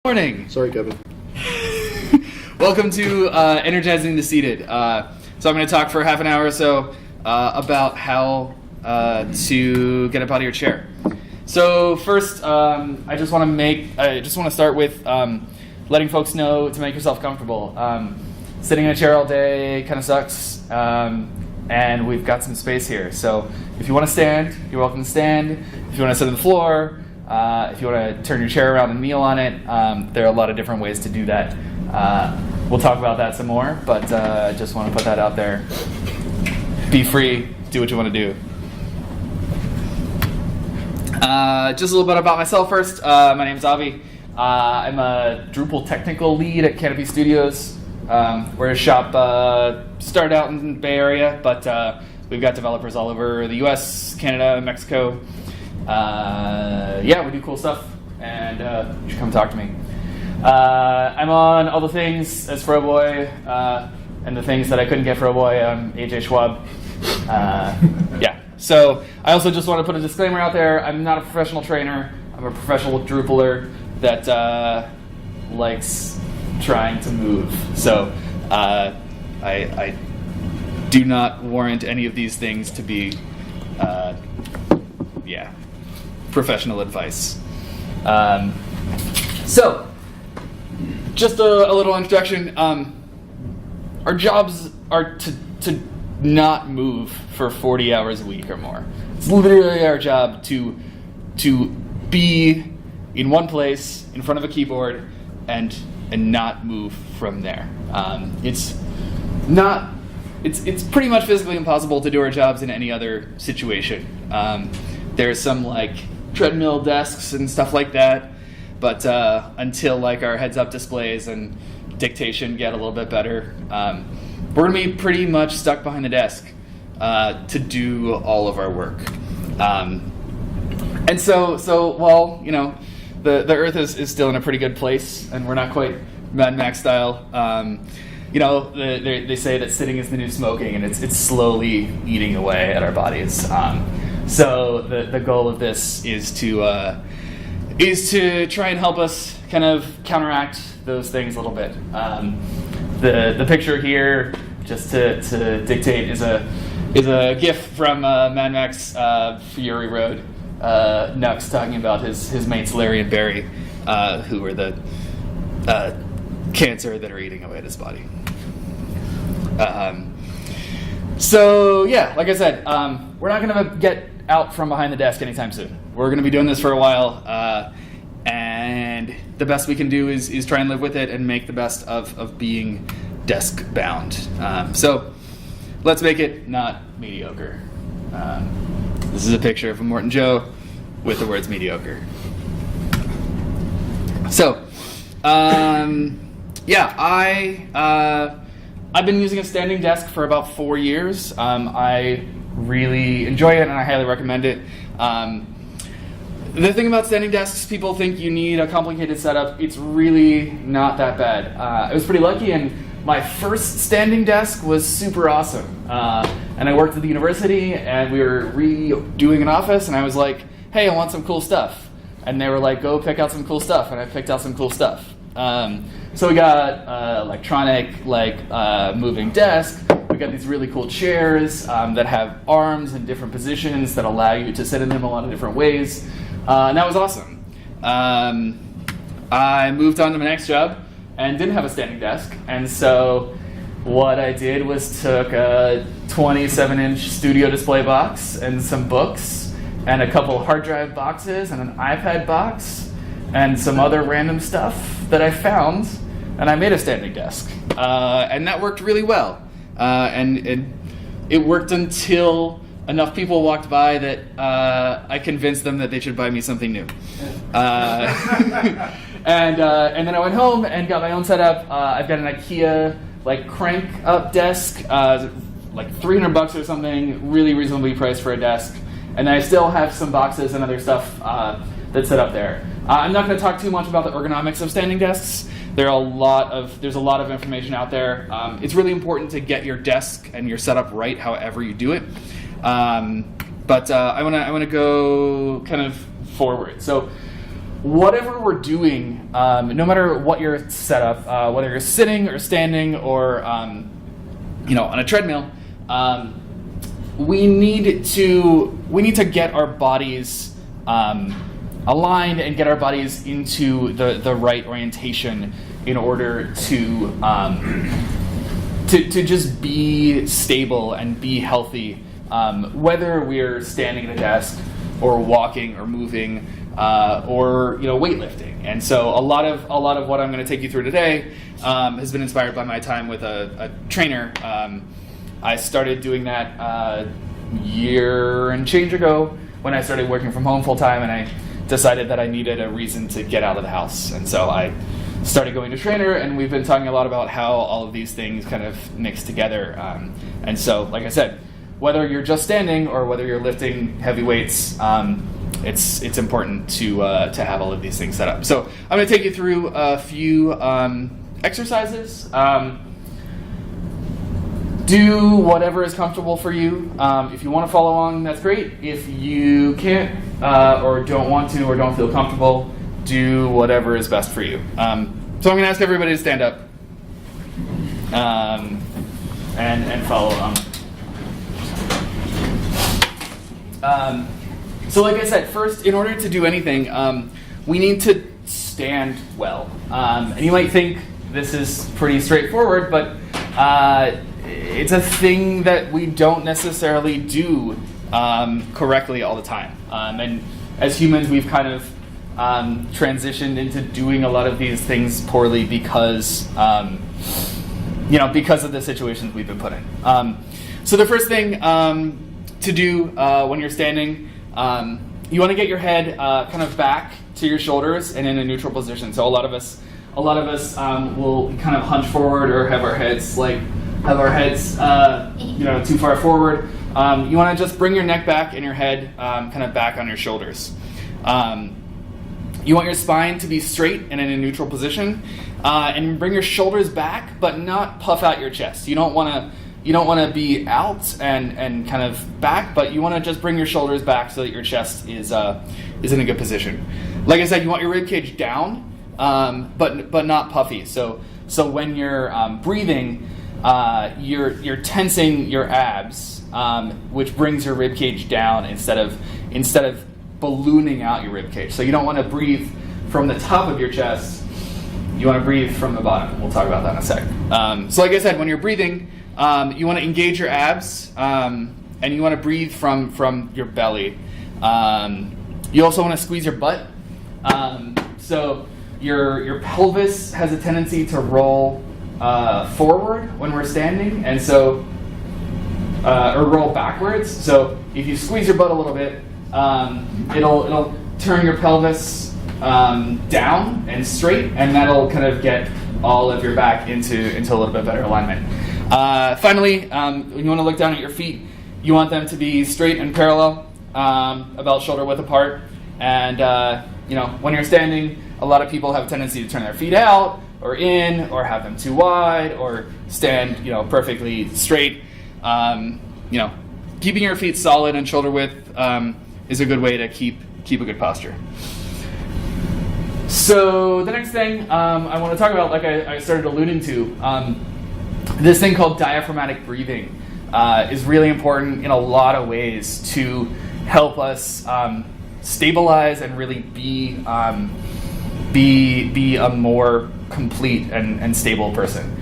Morning. Sorry, Kevin. Welcome to Energizing the Seated. So I'm going to talk for half an hour or so about how to get up out of your chair. So first, I just want to start with letting folks know to make yourself comfortable. Sitting in a chair all day kind of sucks, and we've got some space here. So if you want to stand, you're welcome to stand. If you want to sit on the floor, if you want to turn your chair around and kneel on it, there are a lot of different ways to do that. We'll talk about that some more, but I just want to put that out there. Be free, do what you want to do. Just a little bit about myself first. My name is Avi. I'm a Drupal technical lead at Canopy Studios. We're a shop started out in the Bay Area, but we've got developers all over the US, Canada, Mexico. We do cool stuff, and you should come talk to me. I'm on all the things as Froboy, and the things that I couldn't get Froboy, I'm AJ Schwab. So I also just want to put a disclaimer out there. I'm not a professional trainer. I'm a professional Drupaler that likes trying to move. So I do not warrant any of these things to be professional advice. So just a little introduction. Our jobs are to not move for 40 hours a week or more. It's literally our job to be in one place in front of a keyboard and not move from there. It's pretty much physically impossible to do our jobs in any other situation. There's some like treadmill desks and stuff like that, but until like our heads-up displays and dictation get a little bit better, we're gonna be pretty much stuck behind the desk to do all of our work. And so while the Earth is still in a pretty good place, and we're not quite Mad Max style. They say that sitting is the new smoking, and it's slowly eating away at our bodies. So the goal of this is to try and help us kind of counteract those things a little bit. The picture here, just to dictate, is a GIF from Mad Max Fury Road. Nux talking about his mates Larry and Barry, who are the cancer that are eating away at his body. Like I said, we're not going to get out from behind the desk anytime soon. We're going to be doing this for a while, and the best we can do is try and live with it and make the best of being desk bound. So let's make it not mediocre. This is a picture of a Morton Joe with the words mediocre. So, I've been using a standing desk for about 4 years. I really enjoy it, and I highly recommend it. The thing about standing desks, people think you need a complicated setup. It's really not that bad. I was pretty lucky, and my first standing desk was super awesome. And I worked at the university, and we were redoing an office, and I was like, hey, I want some cool stuff. And they were like, go pick out some cool stuff, and I picked out some cool stuff. So we got electronic, moving desk. We got these really cool chairs that have arms in different positions that allow you to sit in them a lot of different ways. And that was awesome. I moved on to my next job and didn't have a standing desk. And so what I did was took a 27-inch studio display box and some books and a couple hard drive boxes and an iPad box and some other random stuff that I found, and I made a standing desk. And that worked really well. And it worked until enough people walked by that I convinced them that they should buy me something new. And then I went home and got my own setup. I've got an IKEA crank up desk, like $300 or something, really reasonably priced for a desk. And I still have some boxes and other stuff that's set up there. I'm not going to talk too much about the ergonomics of standing desks. There's a lot of information out there. It's really important to get your desk and your setup right, however you do it. But I want to go kind of forward. So whatever we're doing, no matter what your setup, whether you're sitting or standing or on a treadmill, we need to get our bodies aligned and get our bodies into the right orientation in order to just be stable and be healthy, whether we're standing at a desk or walking or moving or weightlifting. And so a lot of what I'm going to take you through today has been inspired by my time with a trainer. I started doing that a year and change ago when I started working from home full time, and I decided that I needed a reason to get out of the house. And so I started going to trainer, and we've been talking a lot about how all of these things kind of mix together. And so, like I said, whether you're just standing or whether you're lifting heavy weights, it's important to have all of these things set up. So I'm going to take you through a few exercises. Do whatever is comfortable for you. If you want to follow along, that's great. If you can't or don't want to or don't feel comfortable, do whatever is best for you. So I'm going to ask everybody to stand up and follow along. So like I said, first, in order to do anything, we need to stand well. And you might think this is pretty straightforward, but it's a thing that we don't necessarily do correctly all the time. And as humans, we've kind of transitioned into doing a lot of these things poorly because of the situations we've been put in. So the first thing to do when you're standing, you want to get your head kind of back to your shoulders and in a neutral position. So a lot of us will kind of hunch forward or have our heads too far forward. You want to just bring your neck back and your head kind of back on your shoulders. You want your spine to be straight and in a neutral position, and bring your shoulders back, but not puff out your chest. You don't want to be out and kind of back, but you want to just bring your shoulders back so that your chest is in a good position. Like I said, you want your rib cage down, but not puffy. So when you're breathing, you're tensing your abs, which brings your rib cage down instead of ballooning out your rib cage. So you don't want to breathe from the top of your chest. You want to breathe from the bottom. We'll talk about that in a sec. So like I said, when you're breathing, you want to engage your abs, and you want to breathe from your belly. You also want to squeeze your butt. So your pelvis has a tendency to roll forward when we're standing, and so or roll backwards. So if you squeeze your butt a little bit, it'll turn your pelvis down and straight, and that'll kind of get all of your back into a little bit better alignment. Finally, when you want to look down at your feet, you want them to be straight and parallel, about shoulder width apart. And when you're standing, a lot of people have a tendency to turn their feet out or in, or have them too wide, or stand perfectly straight. Keeping your feet solid and shoulder width is a good way to keep a good posture. So the next thing I want to talk about, like I started alluding to, this thing called diaphragmatic breathing is really important in a lot of ways to help us stabilize and really be a more complete and stable person.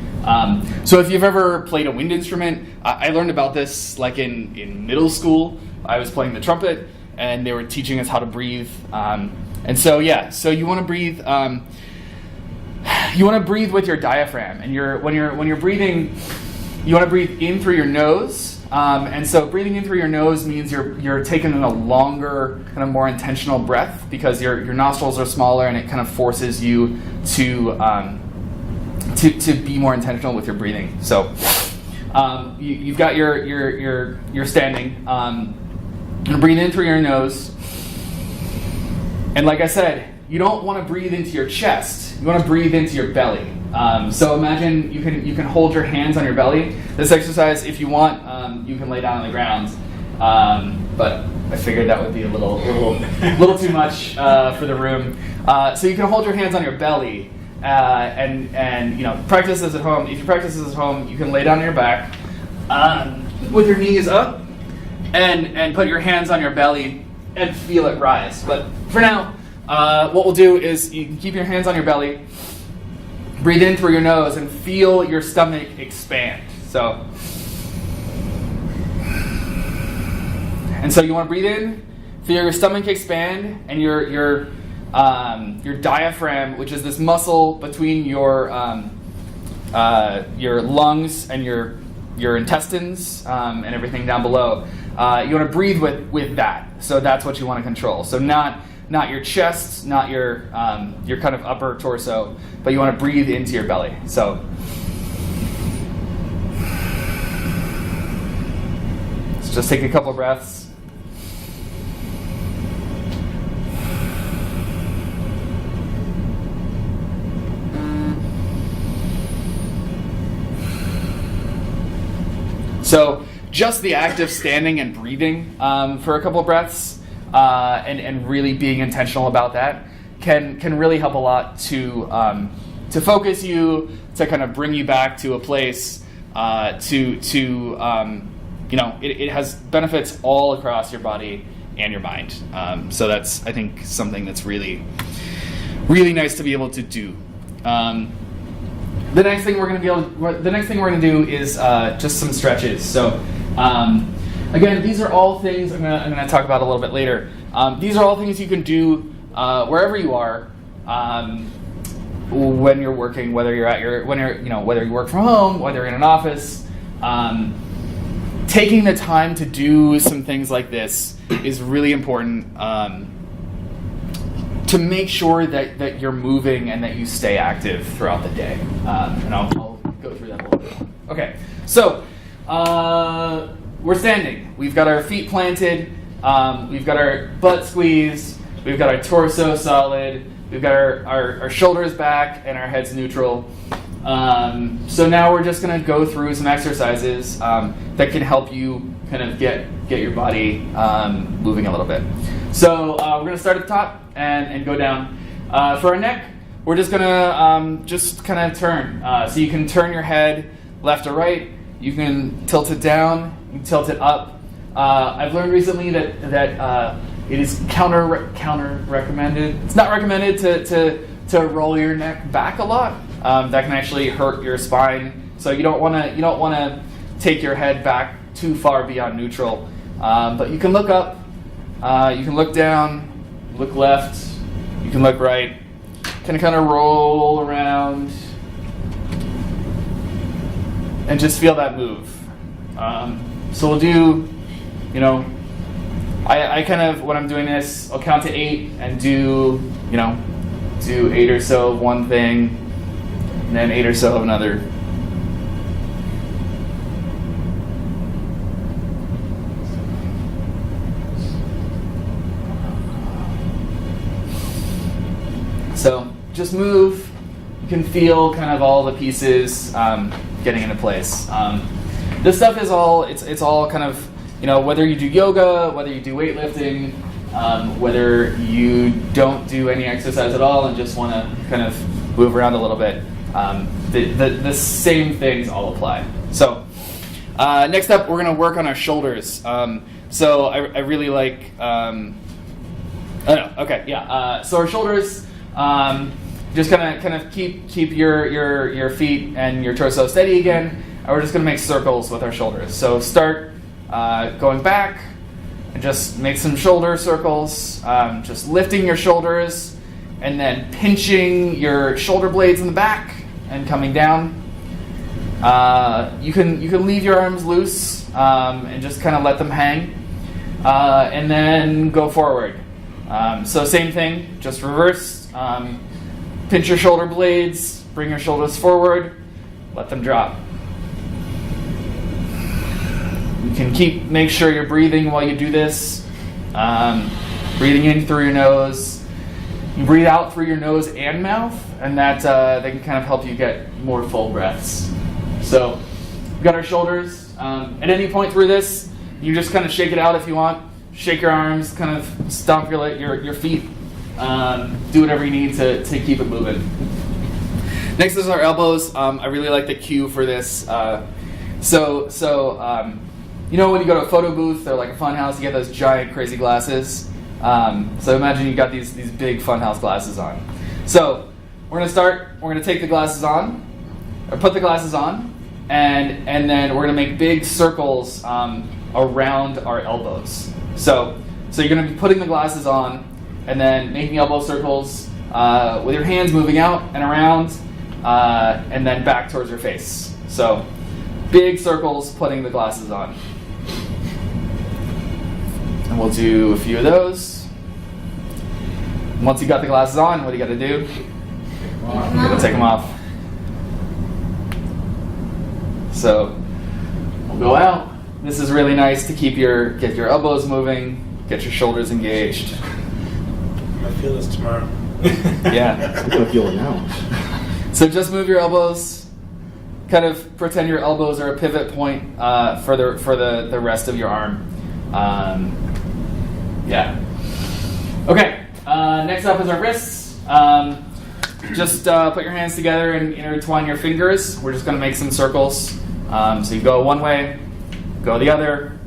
So if you've ever played a wind instrument, I learned about this like in middle school. I was playing the trumpet, and they were teaching us how to breathe. And so you want to breathe. You want to breathe with your diaphragm, and when you're breathing, you want to breathe in through your nose. And so breathing in through your nose means you're taking in a longer, kind of more intentional breath, because your nostrils are smaller, and it kind of forces you to be more intentional with your breathing. So you've got your standing. You breathe in through your nose, and like I said, you don't want to breathe into your chest. You want to breathe into your belly. So imagine you can hold your hands on your belly. This exercise, if you want, you can lay down on the ground but I figured that would be a little too much for the room. So you can hold your hands on your belly and practice this at home. If you practice this at home, you can lay down on your back with your knees up and put your hands on your belly and feel it rise. But for now, what we'll do is you can keep your hands on your belly, breathe in through your nose, and feel your stomach expand. So you want to breathe in, feel your stomach expand, and your diaphragm, which is this muscle between your lungs and your intestines and everything down below. You want to breathe with that. So that's what you want to control. So not your chest, not your kind of upper torso, but you want to breathe into your belly. So let's just take a couple of breaths. So just the act of standing and breathing for a couple of breaths and really being intentional about that can really help a lot to focus you, to kind of bring you back to a place it has benefits all across your body and your mind. So that's, I think, something that's really, really nice to be able to do. The next thing we're going to do is just some stretches. So again, these are all things I'm going to talk about a little bit later. These are all things you can do wherever you are when you're working, whether you work from home, whether you're in an office. Taking the time to do some things like this is really important to make sure that you're moving and that you stay active throughout the day. And I'll go through that a little bit. Okay, so we're standing. We've got our feet planted. We've got our butt squeezed. We've got our torso solid. We've got our shoulders back and our heads neutral. So now we're just going to go through some exercises that can help you kind of get your body moving a little bit. So we're going to start at the top and go down. For our neck, we're just going to just kind of turn. So you can turn your head left or right. You can tilt it down. You can tilt it up. I've learned recently that it is counter recommended. It's not recommended to roll your neck back a lot. That can actually hurt your spine. So you don't want to take your head back too far beyond neutral. But you can look up. You can look down. Look left. You can look right. Kind of roll around and just feel that move. So we'll do, I kind of, when I'm doing this, I'll count to 8 and do 8 or so of one thing, and then 8 or so of another. So just move. You can feel kind of all the pieces getting into place. This stuff is all, it's all kind of, whether you do yoga, whether you do weightlifting, whether you don't do any exercise at all and just want to kind of move around a little bit, the same things all apply. So next up, we're going to work on our shoulders. So I really like, so our shoulders, just kind of keep your feet and your torso steady again. And we're just going to make circles with our shoulders. So start going back and just make some shoulder circles. Just lifting your shoulders and then pinching your shoulder blades in the back and coming down. You can leave your arms loose and just kind of let them hang, and then go forward. So same thing, just reverse. Pinch your shoulder blades, bring your shoulders forward, let them drop. You can make sure you're breathing while you do this. Breathing in through your nose. You breathe out through your nose and mouth, and that can kind of help you get more full breaths. So we've got our shoulders. At any point through this, You just kind of shake it out if you want. Shake your arms, kind of stomp your feet. Do whatever you need to keep it moving. Next is our elbows. I really like the cue for this. You know when you go to a photo booth or like a fun house, you get those giant crazy glasses. So imagine you got these big funhouse glasses on. So we're gonna start. We're gonna take the glasses on, or put the glasses on, and then we're gonna make big circles around our elbows. So you're gonna be putting the glasses on, and then making elbow circles with your hands moving out and around, and then back towards your face. So big circles, putting the glasses on. And we'll do a few of those. Once you got the glasses on, what do you got to do? You got to take them off. So we'll go out. This is really nice to get your elbows moving, get your shoulders engaged. I'm gonna feel this tomorrow. Yeah, I'm gonna feel it now. So just move your elbows. Kind of pretend your elbows are a pivot point for the rest of your arm. Yeah. Okay. Next up is our wrists. Just put your hands together and intertwine your fingers. We're just going to make some circles. So you go one way, go the other.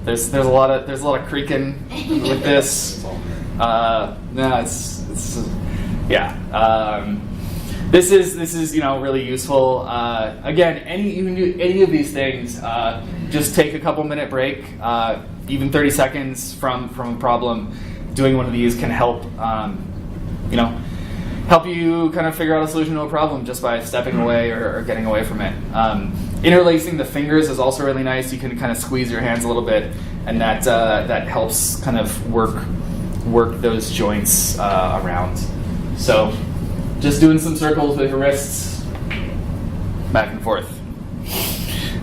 There's a lot of creaking with this. This is really useful. Again, you can do any of these things. Just take a couple minute break. Even 30 seconds from a problem. Doing one of these can help. Help you kind of figure out a solution to a problem just by stepping away or getting away from it. Interlacing the fingers is also really nice. You can kind of squeeze your hands a little bit, and that helps kind of work those joints around. So just doing some circles with your wrists, back and forth.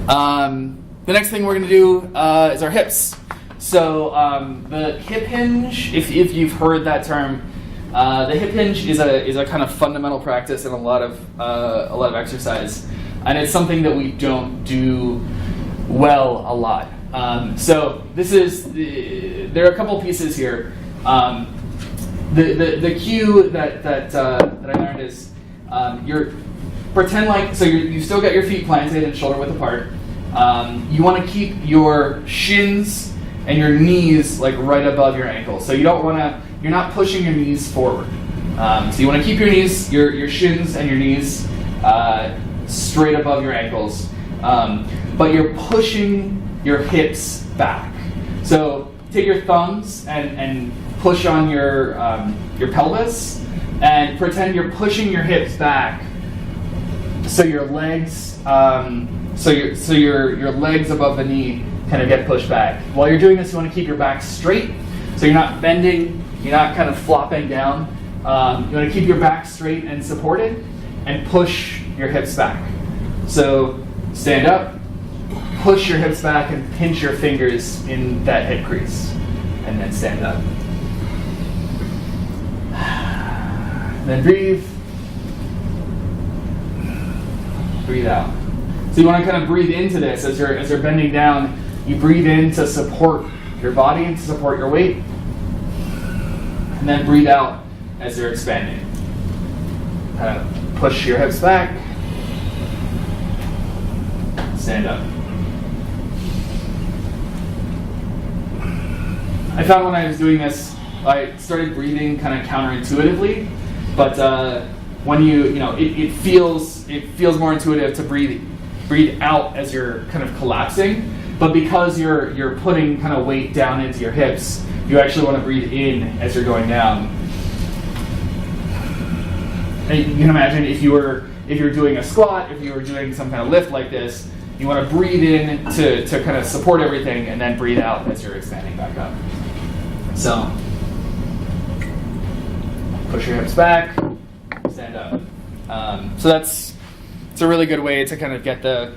The next thing we're going to do is our hips. So the hip hinge, if you've heard that term, the hip hinge is a kind of fundamental practice in a lot of exercise, and it's something that we don't do well a lot. So there are a couple pieces here. The cue that I learned is pretend like you still got your feet planted and shoulder width apart. You want to keep your shins and your knees like right above your ankles. So you're not pushing your knees forward. So you want to keep your shins and your knees straight above your ankles, but you're pushing your hips back. So take your thumbs and push on your pelvis, and pretend you're pushing your hips back. So your legs, your legs above the knee kind of get pushed back. While you're doing this, you want to keep your back straight, so you're not bending, you're not kind of flopping down. You want to keep your back straight and supported, and push your hips back. So stand up, push your hips back, and pinch your fingers in that hip crease, and then stand up. Then breathe. Breathe out. So you want to kind of breathe into this as you're bending down. You breathe in to support your body and to support your weight, and then breathe out as you're expanding. Kind of push your hips back. Stand up. I found when I was doing this, I started breathing kind of counterintuitively, but when it feels more intuitive to breathe out as you're kind of collapsing. But because you're putting kind of weight down into your hips, you actually want to breathe in as you're going down. And you can imagine if you're doing a squat, if you were doing some kind of lift like this, you want to breathe in to kind of support everything, and then breathe out as you're expanding back up. So push your hips back, stand up. So it's a really good way to kind of get the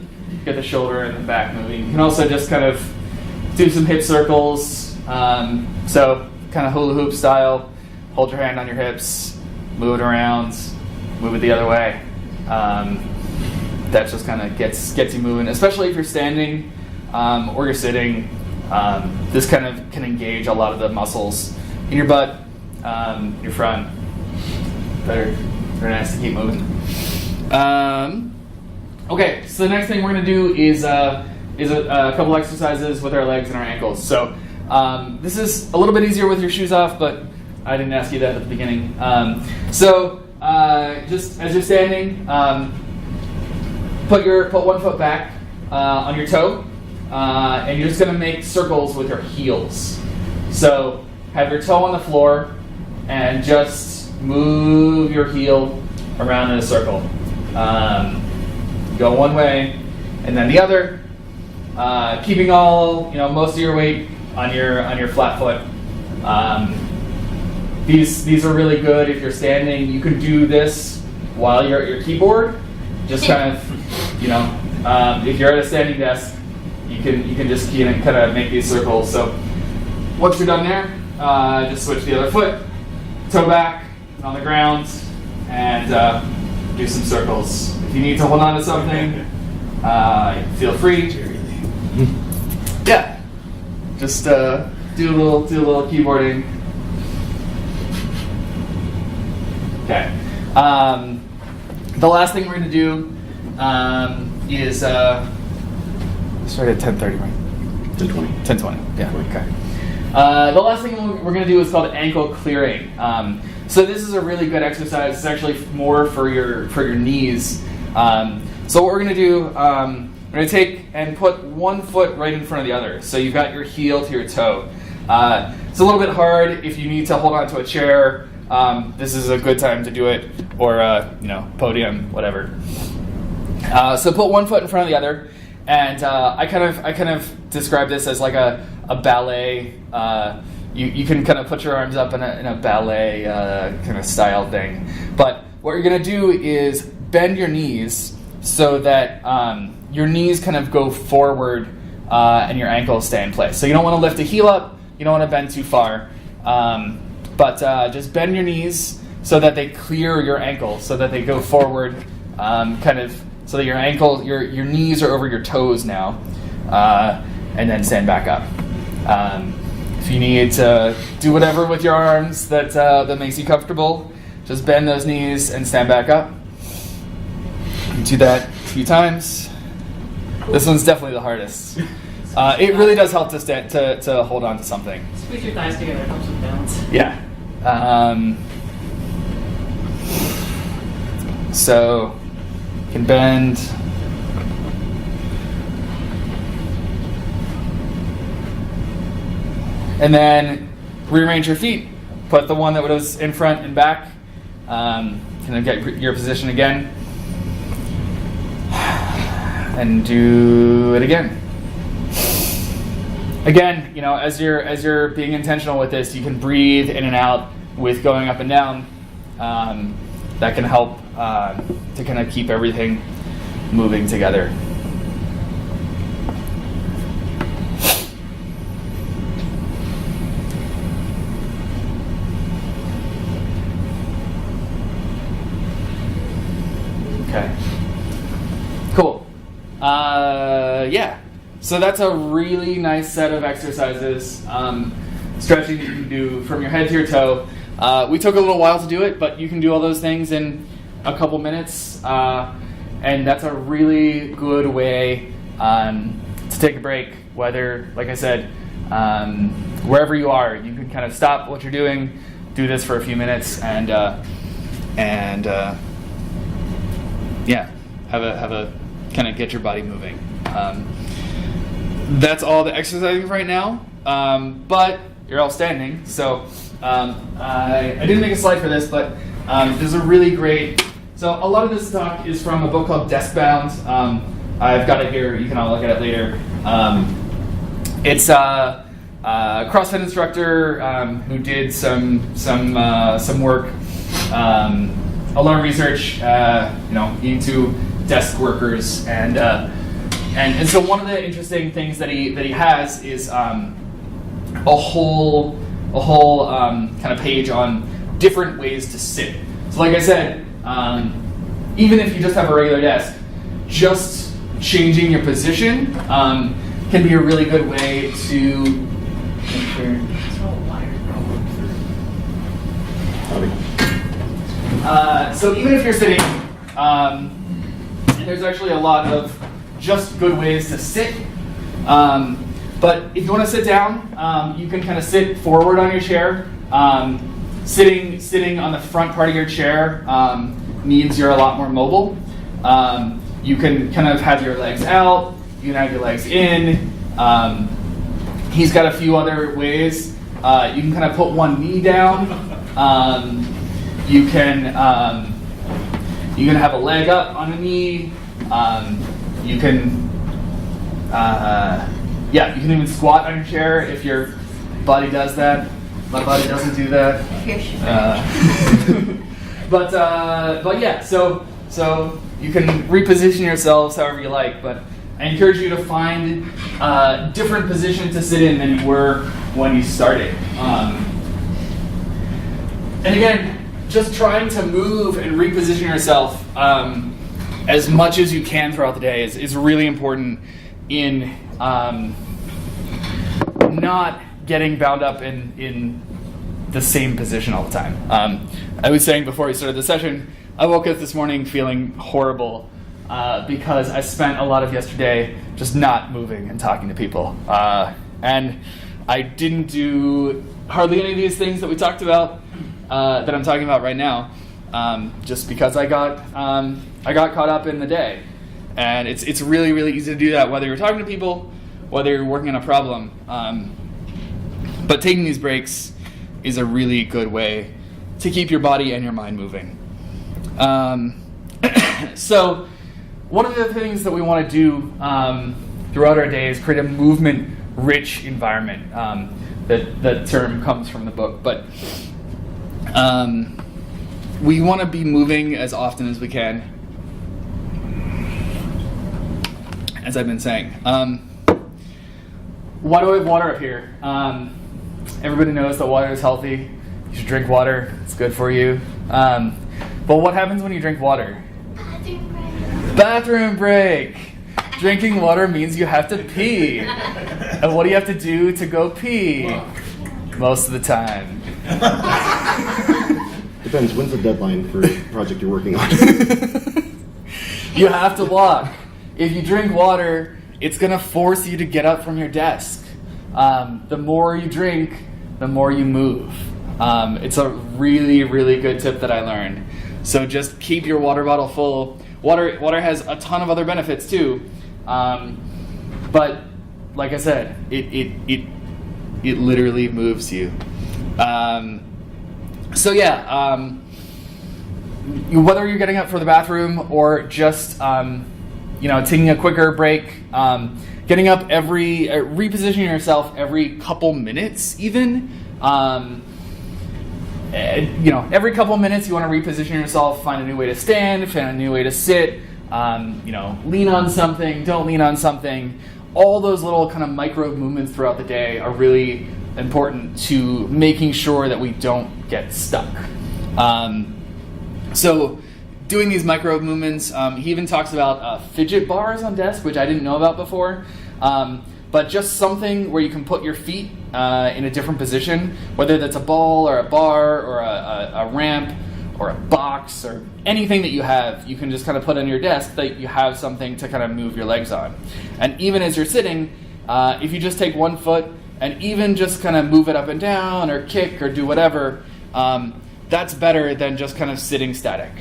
shoulder and the back moving. You can also just kind of do some hip circles. So kind of hula hoop style. Hold your hand on your hips, move it around, move it the other way. That just kind of gets you moving, especially if you're standing or you're sitting. This kind of can engage a lot of the muscles in your butt, your front. Very nice to keep moving. Okay, so the next thing we're going to do is a couple exercises with our legs and our ankles. So this is a little bit easier with your shoes off, but I didn't ask you that at the beginning. Just as you're standing, put one foot back on your toe, and you're just going to make circles with your heels. So have your toe on the floor and just move your heel around in a circle. Go one way and then the other, keeping most of your weight on your flat foot. These are really good if you're standing. You can do this while you're at your keyboard. Just kind of, if you're at a standing desk, you can just kind of make these circles. So once you're done there, just switch the other foot, toe back on the ground, and do some circles. If you need to hold on to something, feel free. Yeah, just do a little keyboarding. Okay. The last thing we're going to do is start at 10:30, right? 10:20. 10:20. Yeah. Okay. The last thing we're going to do is called ankle clearing. So this is a really good exercise. It's actually more for your knees. So what we're going to do, we're going to take and put one foot right in front of the other. So you've got your heel to your toe. It's a little bit hard if you need to hold on to a chair. This is a good time to do it, or podium, whatever. So put one foot in front of the other, and I kind of describe this as like a ballet. You can kind of put your arms up in a ballet kind of style thing. But what you're going to do is bend your knees so that your knees kind of go forward and your ankles stay in place. So you don't want to lift the heel up. You don't want to bend too far. But just bend your knees so that they clear your ankles, so that they go forward, kind of so that your knees are over your toes now, and then stand back up. If you need to do whatever with your arms that makes you comfortable, just bend those knees and stand back up. Do that a few times. This one's definitely the hardest. It really does help to hold on to something. Squeeze your thighs together, it helps with balance. Yeah. So you can bend. And then rearrange your feet. Put the one that was in front and back. Kind of get your position again. And do it again. Again, as you're being intentional with this, you can breathe in and out with going up and down. That can help to kind of keep everything moving together. Okay. Cool. Yeah. So that's a really nice set of exercises, stretching that you can do from your head to your toe. We took a little while to do it, but you can do all those things in a couple minutes, and that's a really good way to take a break. Whether, like I said, wherever you are, you can kind of stop what you're doing, do this for a few minutes, and have a kind of get your body moving. That's all the exercising right now, but you're all standing, so I didn't make a slide for this, but there's a really great, so a lot of this talk is from a book called Desk Bound. I've got it here, you can all look at it later. It's a CrossFit instructor who did some work, a lot of research, into desk workers, and so one of the interesting things that he has is a whole kind of page on different ways to sit. So like I said, even if you just have a regular desk, just changing your position can be a really good way to make sure. So even if you're sitting, and there's actually a lot of just good ways to sit, but if you want to sit down, you can kind of sit forward on your chair. Sitting on the front part of your chair means you're a lot more mobile. You can kind of have your legs out, you can have your legs in. He's got a few other ways. You can kind of put one knee down. You can have a leg up on a knee. You can even squat on your chair if your body does that. My body doesn't do that. But yeah, so you can reposition yourselves however you like. But I encourage you to find a different position to sit in than you were when you started. And again, just trying to move and reposition yourself as much as you can throughout the day is really important in not getting bound up in the same position all the time. I was saying before we started the session, I woke up this morning feeling horrible because I spent a lot of yesterday just not moving and talking to people. And I didn't do hardly any of these things that we talked about that I'm talking about right now, just because I got caught up in the day. And it's really, really easy to do that, whether you're talking to people, whether you're working on a problem. But taking these breaks is a really good way to keep your body and your mind moving. So one of the things that we want to do throughout our day is create a movement-rich environment. That term comes from the book, but we want to be moving as often as we can, as I've been saying. Why do we have water up here? Everybody knows that water is healthy. You should drink water. It's good for you. But what happens when you drink water? Bathroom break. Drinking water means you have to pee. And what do you have to do to go pee? Most of the time. Depends. When's the deadline for the project you're working on? You have to walk. If you drink water, it's going to force you to get up from your desk. The more you drink, the more you move. It's a really, really good tip that I learned. So just keep your water bottle full. Water has a ton of other benefits too. But like I said, it literally moves you. So yeah, whether you're getting up for the bathroom or just taking a quicker break, getting up repositioning yourself every couple minutes even. Every couple minutes you want to reposition yourself, find a new way to stand, find a new way to sit, lean on something, don't lean on something. All those little kind of micro movements throughout the day are really important to making sure that we don't get stuck. So doing these micro movements, he even talks about fidget bars on desk, which I didn't know about before. But just something where you can put your feet in a different position, whether that's a ball or a bar or a ramp or a box or anything that you have, you can just kind of put on your desk that you have something to kind of move your legs on. And even as you're sitting, if you just take one foot and even just kind of move it up and down or kick or do whatever, that's better than just kind of sitting static.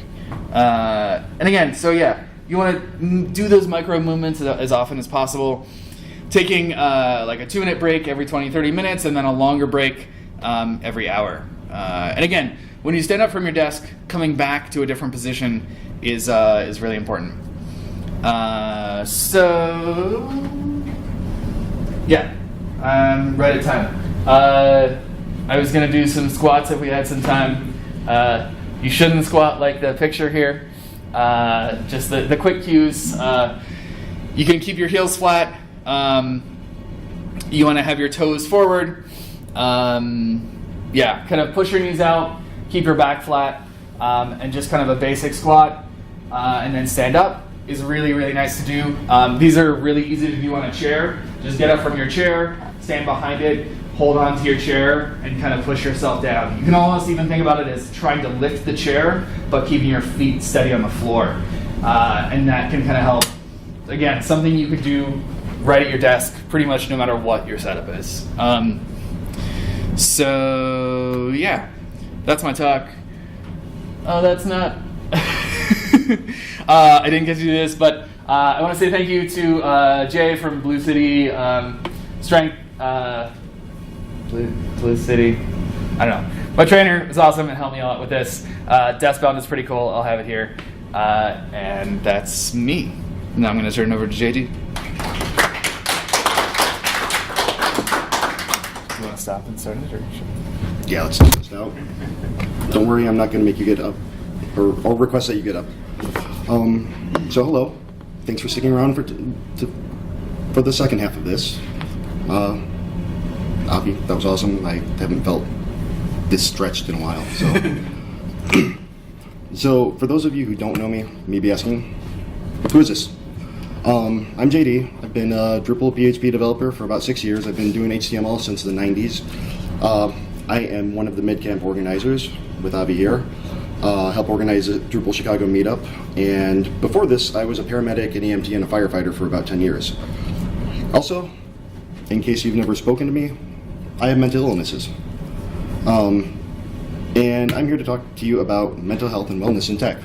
And again, so yeah, you want to do those micro movements as often as possible. Taking like a 2-minute break every 20-30 minutes and then a longer break every hour. And again, when you stand up from your desk, coming back to a different position is really important. So yeah, I'm right at time. I was gonna do some squats if we had some time. You shouldn't squat like the picture here. Just the quick cues. You can keep your heels flat. You want to have your toes forward. Kind of push your knees out, keep your back flat, and just kind of a basic squat, and then stand up. is really, really nice to do. These are really easy to do on a chair. Just get up from your chair, stand behind it, hold on to your chair, and kind of push yourself down. You can almost even think about it as trying to lift the chair, but keeping your feet steady on the floor. And that can kind of help. Again, something you could do right at your desk, pretty much no matter what your setup is. So yeah, that's my talk. Oh, that's not. I didn't get to do this, but I want to say thank you to Jay from Blue City Strength. Blue City. I don't know. My trainer is awesome and helped me a lot with this. Desk-bound is pretty cool. I'll have it here. And that's me. Now I'm going to turn it over to JD. You want to stop and start it? Or Yeah, let's do this now. Don't worry, I'm not going to make you get up, or I'll request that you get up. So hello, thanks for sticking around for the second half of this. Avi, that was awesome. I haven't felt this stretched in a while. So, so for those of you who don't know me, maybe asking, who is this? I'm JD. I've been a Drupal PHP developer for about 6 years. I've been doing HTML since the 90s. I am one of the mid-camp organizers with Avi here. Help organize a Drupal Chicago meetup. And before this, I was a paramedic, an EMT, and a firefighter for about 10 years. Also, in case you've never spoken to me, I have mental illnesses. And I'm here to talk to you about mental health and wellness in tech.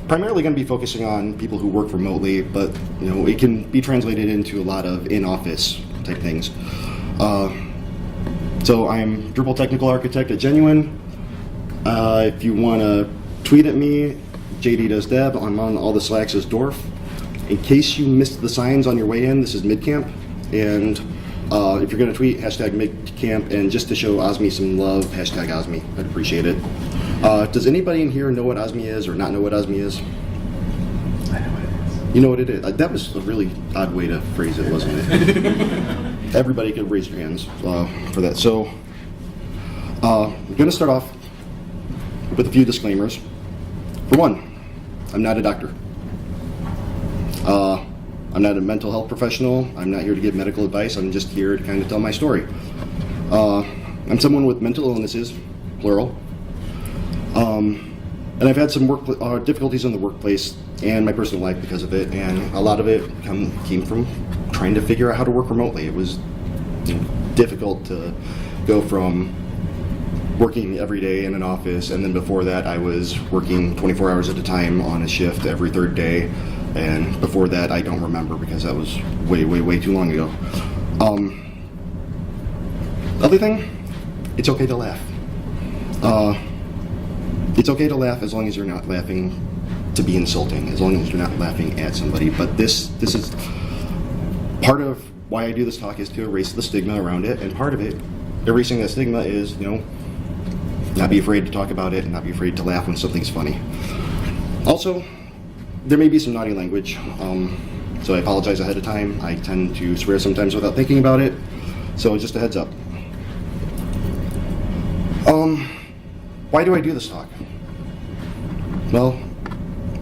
Primarily going to be focusing on people who work remotely, but it can be translated into a lot of in-office type things. So I'm Drupal Technical Architect at Genuine. If you want to tweet at me, JD does Deb. I'm on all the Slacks as Dorf. In case you missed the signs on your way in, this is Midcamp. And if you're going to tweet, hashtag Midcamp, and just to show Osmi some love, hashtag Osmi. I'd appreciate it. Does anybody in here know what Osmi is or not know what Osmi is? I know what it is. You know what it is? That was a really odd way to phrase it, wasn't it? Everybody could raise your hands for that. So I'm going to start off with a few disclaimers. For one, I'm not a doctor. I'm not a mental health professional. I'm not here to give medical advice. I'm just here to kind of tell my story. I'm someone with mental illnesses, plural. And I've had some difficulties in the workplace and my personal life because of it, and a lot of it came from trying to figure out how to work remotely. It was difficult to go from working every day in an office, and then before that I was working 24 hours at a time on a shift every third day, and before that I don't remember because that was way too long ago. Other thing, it's okay to laugh. It's okay to laugh as long as you're not laughing to be insulting, as long as you're not laughing at somebody. But this is part of why I do this talk, is to erase the stigma around it, and part of it, erasing that stigma, is not be afraid to talk about it and not be afraid to laugh when something's funny. Also, there may be some naughty language, so I apologize ahead of time. I tend to swear sometimes without thinking about it, so just a heads up. Why do I do this talk? Well,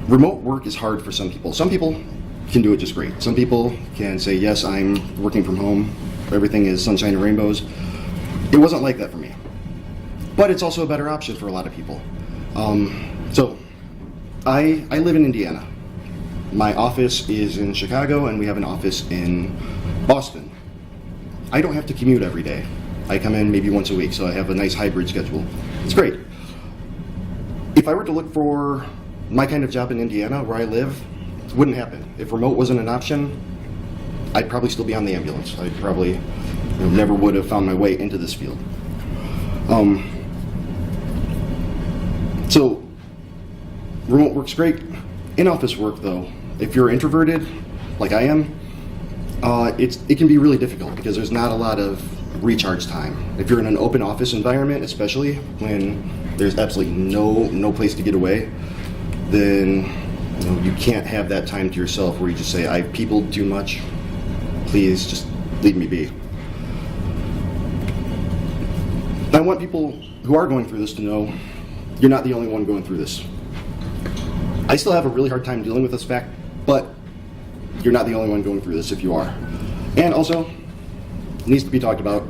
remote work is hard for some people. Some people can do it just great. Some people can say, yes, I'm working from home, everything is sunshine and rainbows. It wasn't like that for me. But it's also a better option for a lot of people. So, I live in Indiana. My office is in Chicago, and we have an office in Boston. I don't have to commute every day. I come in maybe once a week, so I have a nice hybrid schedule. It's great. If I were to look for my kind of job in Indiana, where I live, it wouldn't happen. If remote wasn't an option, I'd probably still be on the ambulance. I probably never would have found my way into this field. So, remote work's great. In-office work, though, if you're introverted, like I am, it can be really difficult because there's not a lot of recharge time. If you're in an open office environment, especially when there's absolutely no place to get away, then you can't have that time to yourself where you just say, I've peopled too much, please just leave me be. I want people who are going through this to know you're not the only one going through this. I still have a really hard time dealing with this fact but you're not the only one going through this if you are. And also, it needs to be talked about.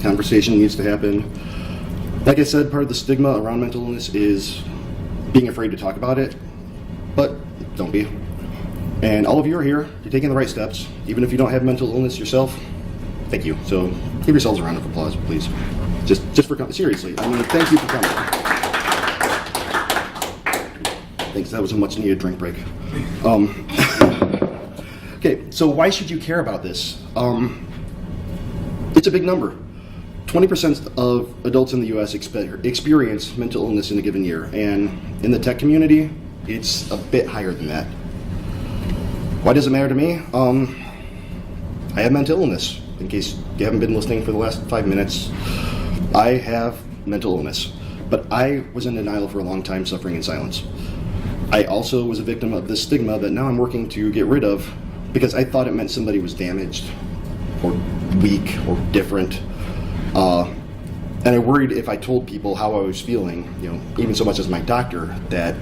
Conversation needs to happen. Like I said, part of the stigma around mental illness is being afraid to talk about it, but don't be. And all of you are here. You're taking the right steps. Even if you don't have mental illness yourself, thank you. So give yourselves a round of applause, please. Just for coming. Seriously, I mean, thank you for coming. Thanks. That was a much-needed drink break. Okay, so why should you care about this? It's a big number. 20% of adults in the U.S. experience mental illness in a given year, and in the tech community, it's a bit higher than that. Why does it matter to me? I have mental illness. In case you haven't been listening for the last 5 minutes, I have mental illness, but I was in denial for a long time, suffering in silence. I also was a victim of this stigma that now I'm working to get rid of because I thought it meant somebody was damaged or weak or different. And I worried if I told people how I was feeling, even so much as my doctor, that,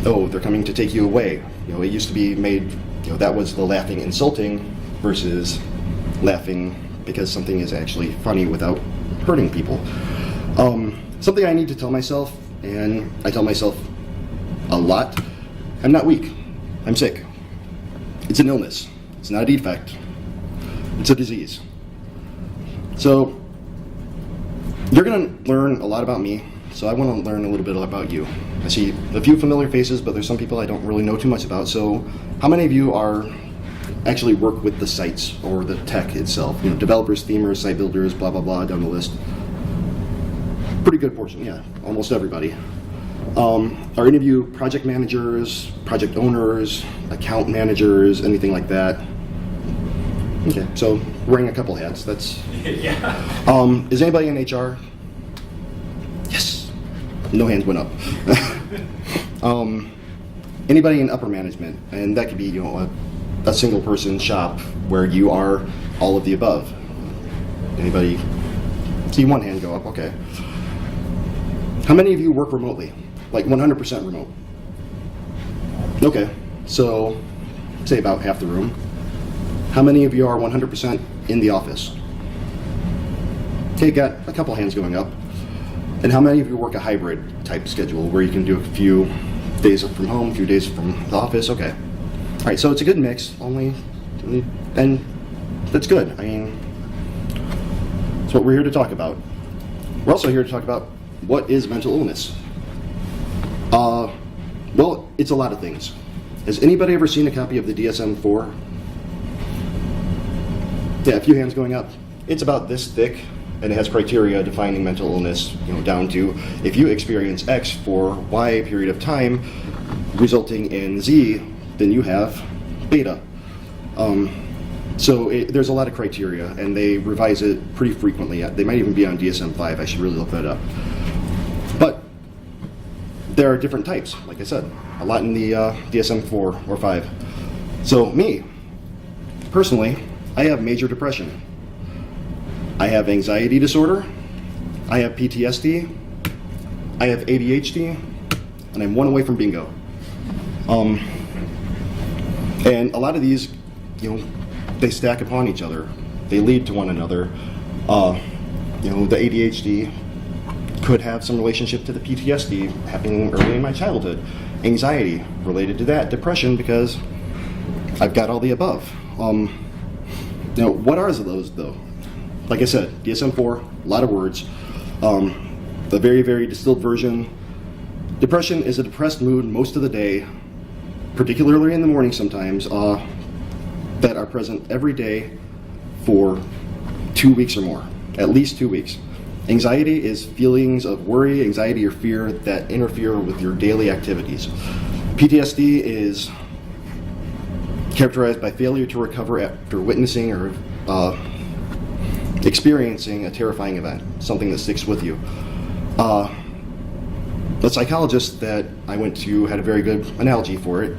oh, they're coming to take you away. It used to be made, that was the laughing insulting versus laughing because something is actually funny without hurting people. Something I need to tell myself, and I tell myself a lot, I'm not weak. I'm sick. It's an illness. It's not a defect. It's a disease. So, you're going to learn a lot about me, so I want to learn a little bit about you. I see a few familiar faces, but there's some people I don't really know too much about. So, how many of you actually work with the sites or the tech itself? Developers, themers, site builders, blah, blah, blah, down the list. Pretty good portion, yeah, almost everybody. Are any of you project managers, project owners, account managers, anything like that? Okay, so wearing a couple hats, that's... Yeah. Is anybody in HR? Yes. No hands went up. Anybody in upper management? And that could be, a single person shop where you are all of the above. Anybody? See one hand go up, okay. How many of you work remotely? Like 100% remote? Okay, so say about half the room. How many of you are 100% in the office? Okay, got a couple hands going up. And how many of you work a hybrid type schedule where you can do a few days from home, a few days from the office? Okay. All right, so it's a good mix, and that's good. I mean, that's what we're here to talk about. We're also here to talk about what is mental illness. Well, it's a lot of things. Has anybody ever seen a copy of the DSM-4? Yeah, a few hands going up. It's about this thick, and it has criteria defining mental illness, down to if you experience X for Y period of time, resulting in Z, then you have beta. So there's a lot of criteria, and they revise it pretty frequently. They might even be on DSM-5. I should really look that up. But there are different types, like I said, a lot in the DSM-4 or 5. So me, personally, I have major depression. I have anxiety disorder. I have PTSD. I have ADHD, and I'm one away from bingo. And a lot of these, they stack upon each other. They lead to one another. The ADHD could have some relationship to the PTSD happening early in my childhood. Anxiety related to that. Depression because I've got all the above. Now, what are those though? Like I said, DSM-4, a lot of words. The very, very distilled version. Depression is a depressed mood most of the day, particularly in the morning sometimes, that are present every day for 2 weeks or more, at least 2 weeks. Anxiety is feelings of worry, anxiety, or fear that interfere with your daily activities. PTSD is characterized by failure to recover after witnessing or experiencing a terrifying event, something that sticks with you. The psychologist that I went to had a very good analogy for it.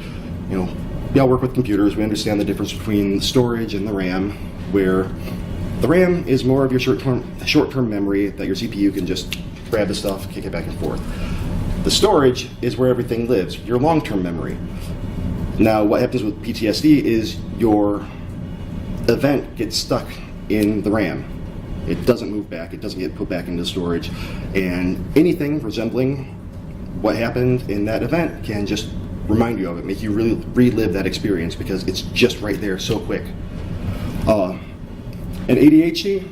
We all work with computers. We understand the difference between storage and the RAM, where the RAM is more of your short-term memory that your CPU can just grab the stuff, kick it back and forth. The storage is where everything lives, your long-term memory. Now, what happens with PTSD is your event gets stuck in the RAM. It doesn't move back, it doesn't get put back into storage, and anything resembling what happened in that event can just remind you of it, make you really relive that experience because it's just right there so quick. And ADHD,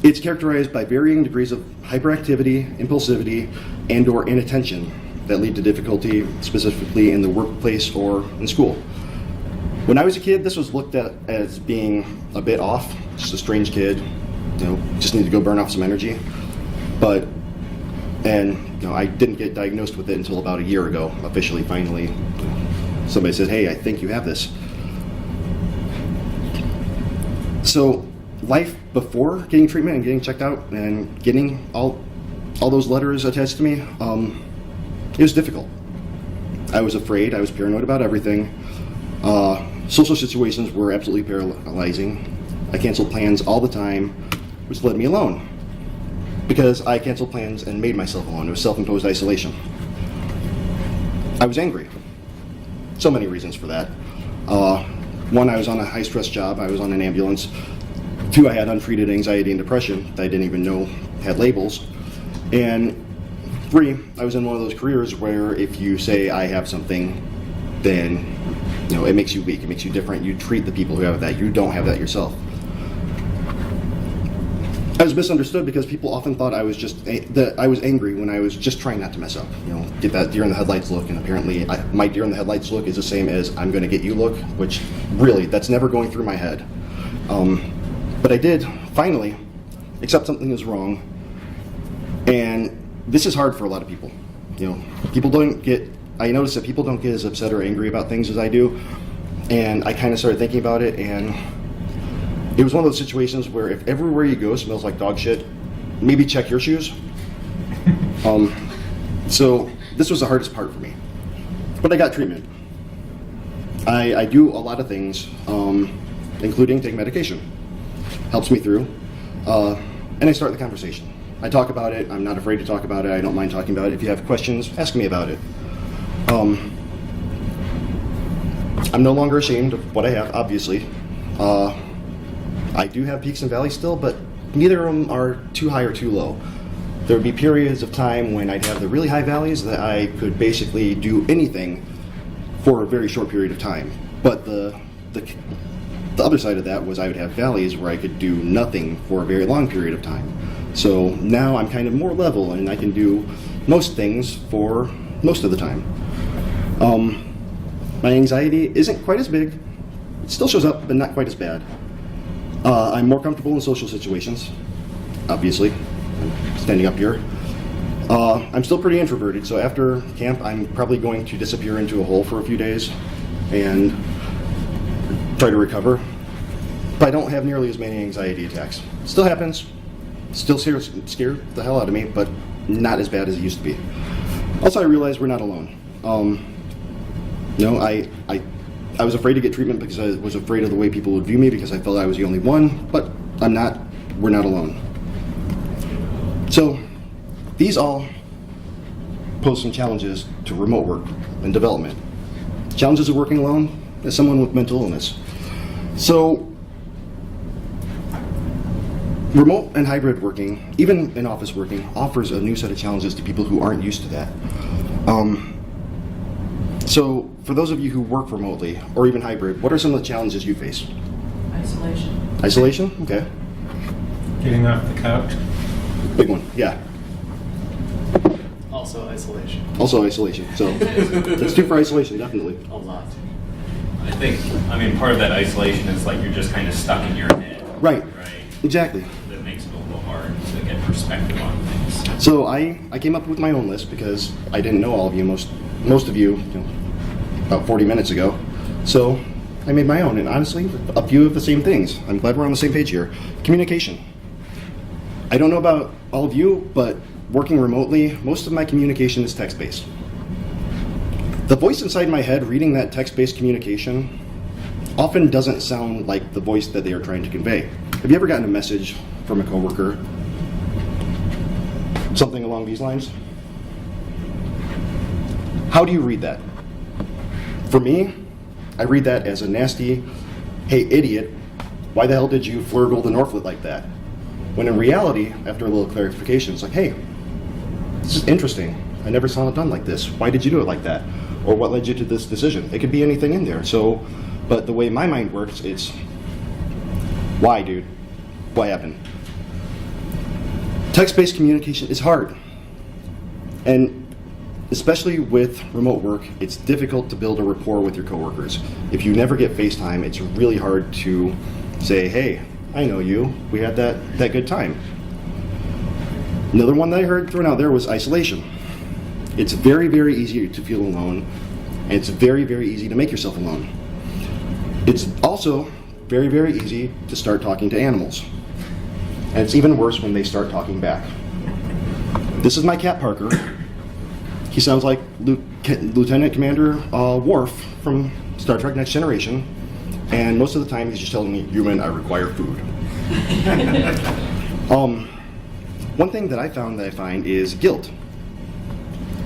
it's characterized by varying degrees of hyperactivity, impulsivity, and/or inattention that lead to difficulty specifically in the workplace or in school. When I was a kid, this was looked at as being a bit off, just a strange kid, just need to go burn off some energy. I didn't get diagnosed with it until about a year ago, officially, finally. Somebody says, hey, I think you have this. So life before getting treatment and getting checked out and getting all those letters attached to me, it was difficult. I was afraid, I was paranoid about everything. Social situations were absolutely paralyzing. I canceled plans all the time, which led me alone. Because I canceled plans and made myself alone. It was self-imposed isolation. I was angry. So many reasons for that. One, I was on a high-stress job. I was on an ambulance. Two, I had untreated anxiety and depression that I didn't even know had labels. And three, I was in one of those careers where if you say I have something, then it makes you weak. It makes you different. You treat the people who have that. You don't have that yourself. I was misunderstood because people often thought I was that I was angry when I was just trying not to mess up. Get that deer in the headlights look, and apparently my deer in the headlights look is the same as I'm going to get you look, which really, that's never going through my head. But I did finally accept something is wrong, and this is hard for a lot of people. I notice that people don't get as upset or angry about things as I do, and I kind of started thinking about it, and it was one of those situations where if everywhere you go smells like dog shit, maybe check your shoes. So this was the hardest part for me. But I got treatment. I do a lot of things, including take medication. Helps me through. And I start the conversation. I talk about it. I'm not afraid to talk about it. I don't mind talking about it. If you have questions, ask me about it. I'm no longer ashamed of what I have, obviously. I do have peaks and valleys still, but neither of them are too high or too low. There would be periods of time when I'd have the really high valleys that I could basically do anything for a very short period of time. But the other side of that was I would have valleys where I could do nothing for a very long period of time. So now I'm kind of more level and I can do most things for most of the time. My anxiety isn't quite as big. It still shows up, but not quite as bad. I'm more comfortable in social situations, obviously. I'm standing up here. I'm still pretty introverted, so after camp, I'm probably going to disappear into a hole for a few days and try to recover. But I don't have nearly as many anxiety attacks. Still happens. Still scares the hell out of me, but not as bad as it used to be. Also, I realized we're not alone. I was afraid to get treatment because I was afraid of the way people would view me because I felt I was the only one, but I'm not. We're not alone. So these all pose some challenges to remote work and development. Challenges of working alone as someone with mental illness. So remote and hybrid working, even in office working, offers a new set of challenges to people who aren't used to that. So for those of you who work remotely or even hybrid, what are some of the challenges you face? Isolation. Isolation? Okay. Getting off the couch. Big one, yeah. Also isolation. Also isolation. So that's two for isolation, definitely. A lot. I mean, part of that isolation is like you're just kind of stuck in your head. Right. Right. Exactly. That makes it a little hard to get perspective on things. So I came up with my own list because I didn't know all of you, most of you, about 40 minutes ago. So I made my own, and honestly, a few of the same things. I'm glad we're on the same page here. Communication. I don't know about all of you, but working remotely, most of my communication is text-based. The voice inside my head reading that text-based communication often doesn't sound like the voice that they are trying to convey. Have you ever gotten a message from a coworker? Something along these lines? How do you read that? For me, I read that as a nasty, hey idiot, why the hell did you flurgle the Northlet like that? When in reality, after a little clarification, it's like, hey, this is interesting. I never saw it done like this. Why did you do it like that? Or what led you to this decision? It could be anything in there. So, but the way my mind works, it's, why, dude? What happened? Text-based communication is hard. And especially with remote work, it's difficult to build a rapport with your coworkers. If you never get FaceTime, it's really hard to say, hey, I know you. We had that good time. Another one that I heard thrown out there was isolation. It's very, very easy to feel alone, and it's very, very easy to make yourself alone. It's also very, very easy to start talking to animals. And it's even worse when they start talking back. This is my cat, Parker. He sounds like Lieutenant Commander Worf from Star Trek Next Generation, and most of the time he's just telling me, human, I require food. One thing that I find is guilt.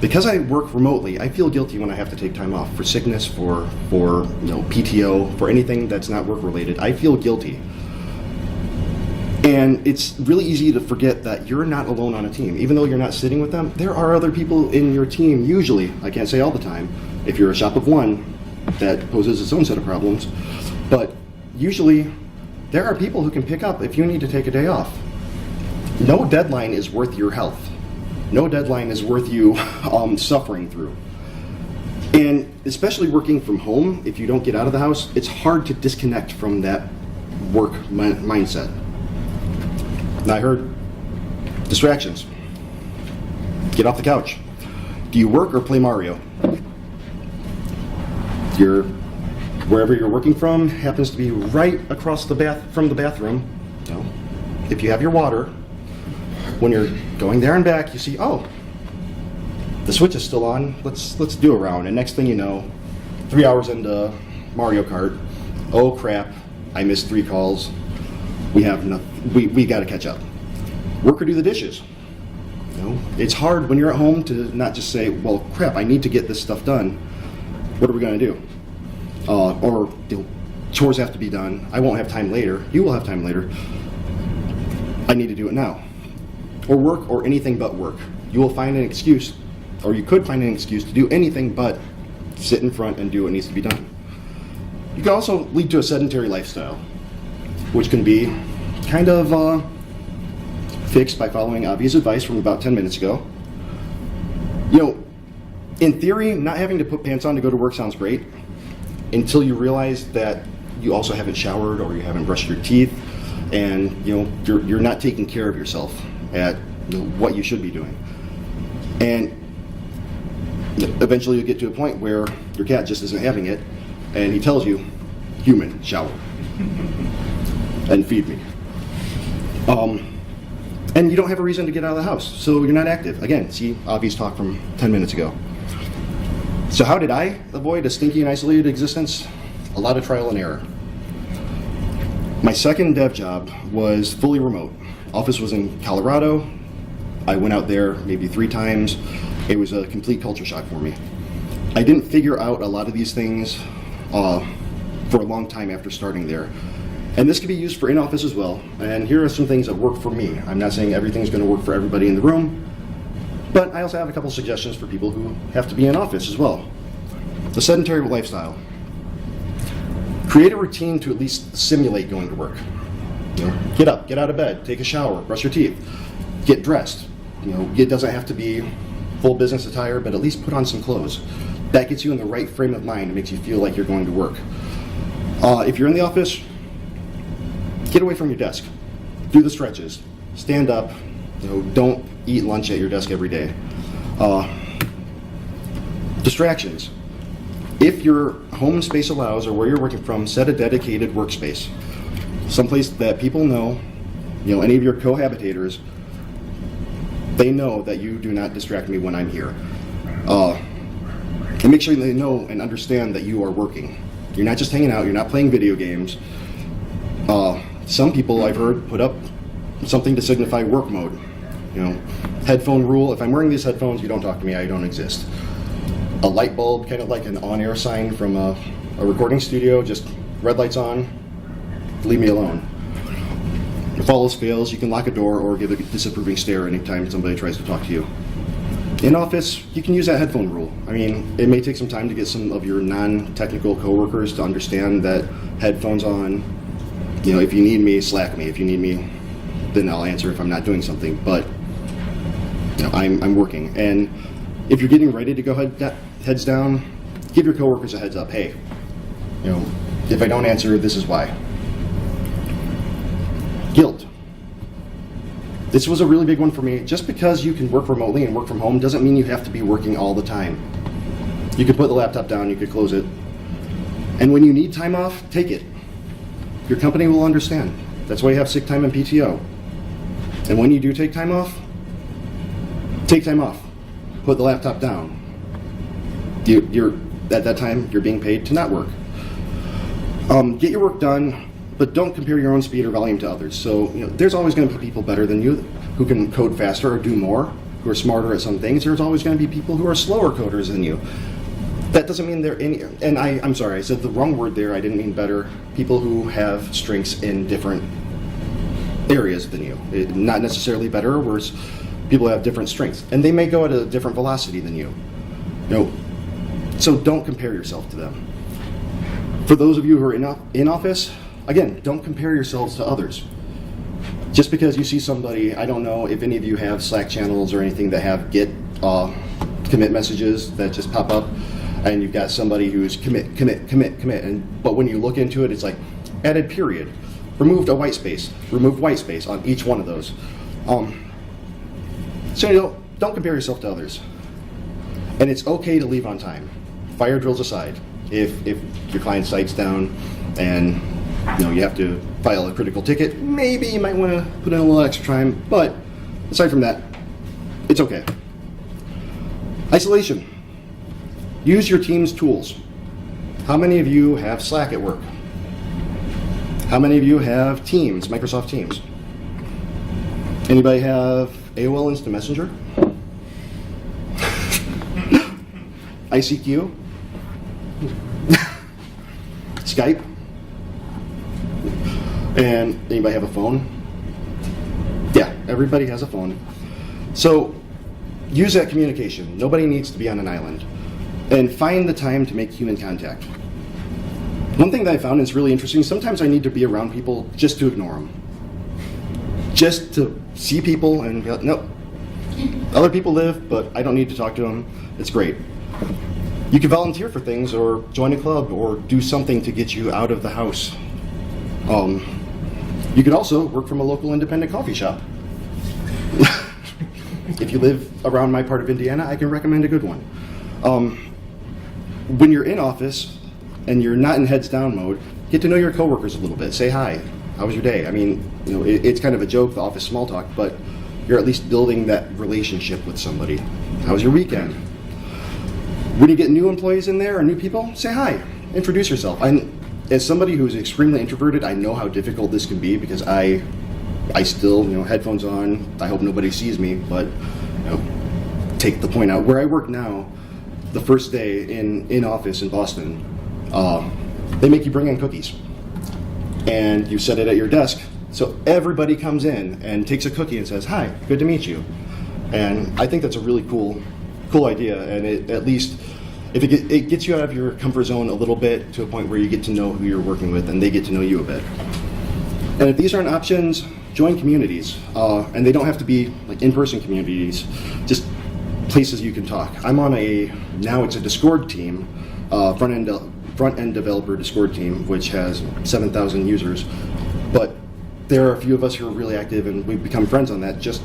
Because I work remotely, I feel guilty when I have to take time off for sickness, for PTO, for anything that's not work related. I feel guilty. And it's really easy to forget that you're not alone on a team. Even though you're not sitting with them, there are other people in your team, usually, I can't say all the time, if you're a shop of one, that poses its own set of problems. But usually, there are people who can pick up if you need to take a day off. No deadline is worth your health. No deadline is worth you suffering through. And especially working from home, if you don't get out of the house, it's hard to disconnect from that work mindset. Now I heard distractions. Get off the couch. Do you work or play Mario? Wherever you're working from happens to be right across from the bathroom. So if you have your water, when you're going there and back, you see, oh, the switch is still on. Let's do a round. And next thing you know, 3 hours into Mario Kart, oh crap, I missed 3 calls. We got to catch up. Work or do the dishes. It's hard when you're at home to not just say, well, crap, I need to get this stuff done. What are we going to do? Or chores have to be done. I won't have time later. You will have time later. I need to do it now. Or work or anything but work. You will find an excuse, or you could find an excuse to do anything but sit in front and do what needs to be done. You can also lead to a sedentary lifestyle, which can be kind of fixed by following obvious advice from about 10 minutes ago. In theory, not having to put pants on to go to work sounds great until you realize that you also haven't showered or you haven't brushed your teeth, and you're not taking care of yourself at what you should be doing. And eventually you get to a point where your cat just isn't having it, and he tells you, human, shower and feed me. And you don't have a reason to get out of the house, so you're not active. Again, see obvious talk from 10 minutes ago. So how did I avoid a stinky and isolated existence? A lot of trial and error. My second dev job was fully remote. Office was in Colorado. I went out there maybe 3 times. It was a complete culture shock for me. I didn't figure out a lot of these things for a long time after starting there. And this can be used for in-office as well. And here are some things that work for me. I'm not saying everything's going to work for everybody in the room, but I also have a couple suggestions for people who have to be in office as well. The sedentary lifestyle. Create a routine to at least simulate going to work. Get up, get out of bed, take a shower, brush your teeth, get dressed. It doesn't have to be full business attire, but at least put on some clothes. That gets you in the right frame of mind. It makes you feel like you're going to work. If you're in the office, get away from your desk. Do the stretches. Stand up. Don't eat lunch at your desk every day. Distractions. If your home space allows, or where you're working from, set a dedicated workspace. Someplace that people know, any of your cohabitators, they know that you do not distract me when I'm here. And make sure they know and understand that you are working. You're not just hanging out, you're not playing video games. Some people I've heard put up something to signify work mode. Headphone rule, if I'm wearing these headphones, you don't talk to me, I don't exist. a light bulb, kind of like an on-air sign from a recording studio, just red lights on, leave me alone. If all else fails, you can lock a door or give a disapproving stare anytime somebody tries to talk to you. In office, you can use that headphone rule. I mean, it may take some time to get some of your non-technical coworkers to understand that headphones on, if you need me, Slack me. If you need me, then I'll answer if I'm not doing something. But I'm working. And if you're getting ready to go heads down, give your coworkers a heads up. Hey, if I don't answer, this is why. Guilt. This was a really big one for me. Just because you can work remotely and work from home doesn't mean you have to be working all the time. You could put the laptop down, you could close it. And when you need time off, take it. Your company will understand. That's why you have sick time and PTO. And when you do take time off, take time off. Put the laptop down. You're at that time, you're being paid to not work. Get your work done, but don't compare your own speed or volume to others. So there's always going to be people better than you who can code faster or do more, who are smarter at some things. There's always going to be people who are slower coders than you. That doesn't mean they're any, and I'm sorry, I said the wrong word there. I didn't mean better. People who have strengths in different areas than you. Not necessarily better or worse. People have different strengths, and they may go at a different velocity than you. So don't compare yourself to them. For those of you who are in office, again, don't compare yourselves to others. Just because you see somebody, I don't know if any of you have Slack channels or anything that have Git commit messages that just pop up, and you've got somebody who's commit, but when you look into it, it's like added period, removed a white space, removed white space on each one of those. So don't compare yourself to others. And it's okay to leave on time. Fire drills aside. If your client site's down and you have to file a critical ticket, maybe you might want to put in a little extra time, but aside from that, it's okay. Isolation. Use your team's tools. How many of you have Slack at work? How many of you have Teams, Microsoft Teams? Anybody have AOL Instant Messenger? ICQ? Skype? And anybody have a phone? Yeah, everybody has a phone. So use that communication. Nobody needs to be on an island. And find the time to make human contact. One thing that I found is really interesting, sometimes I need to be around people just to ignore them. Just to see people and be like, nope. Other people live, but I don't need to talk to them. It's great. You can volunteer for things or join a club or do something to get you out of the house. You could also work from a local independent coffee shop. If you live around my part of Indiana, I can recommend a good one. When you're in office and you're not in heads down mode, get to know your coworkers a little bit. Say hi. How was your day? I mean, it's kind of a joke, the office small talk, but you're at least building that relationship with somebody. How was your weekend? When you get new employees in there or new people, say hi. Introduce yourself. As somebody who's extremely introverted, I know how difficult this can be because I still, headphones on. I hope nobody sees me, but take the point out. Where I work now, the first day in office in Boston, they make you bring in cookies. And you set it at your desk, so everybody comes in and takes a cookie and says, hi, good to meet you. And I think that's a really cool idea, and it, at least if it gets you out of your comfort zone a little bit to a point where you get to know who you're working with and they get to know you a bit. And if these aren't options, join communities. And they don't have to be like in-person communities, just places you can talk. I'm on now it's a Discord team, front-end developer Discord team, which has 7,000 users. But there are a few of us who are really active and we've become friends on that just,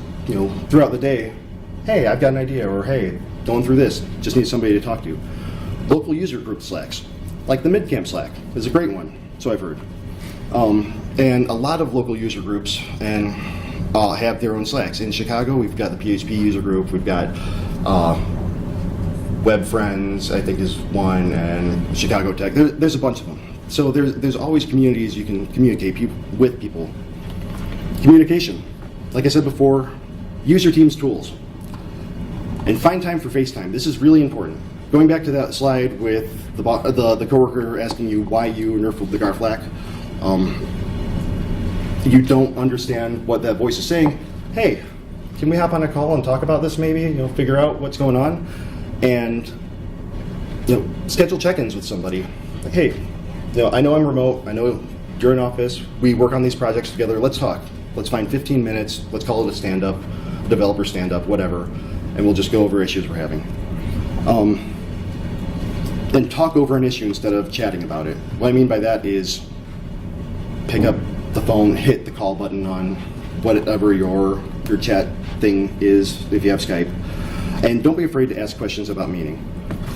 throughout the day. Hey, I've got an idea, or hey, going through this, just need somebody to talk to. Local user group Slacks, like the Midcamp Slack, is a great one, so I've heard. And a lot of local user groups have their own Slacks. In Chicago, we've got the PHP user group, we've got Web Friends, I think is one, and Chicago Tech. There's a bunch of them. So there's always communities you can communicate with people. Communication. Like I said before, use your team's tools. And find time for FaceTime. This is really important. going back to that slide with the coworker asking you why you nerfed the Garflack, you don't understand what that voice is saying. Hey, can we hop on a call and talk about this maybe? Figure out what's going on, and schedule check-ins with somebody. Like, hey, I know I'm remote. I know you're in office. We work on these projects together. Let's talk. Let's find 15 minutes. Let's call it a stand-up, developer stand-up, whatever, and we'll just go over issues we're having. Then talk over an issue instead of chatting about it. What I mean by that is pick up the phone, hit the call button on whatever your chat thing is, if you have Skype, and don't be afraid to ask questions about meaning.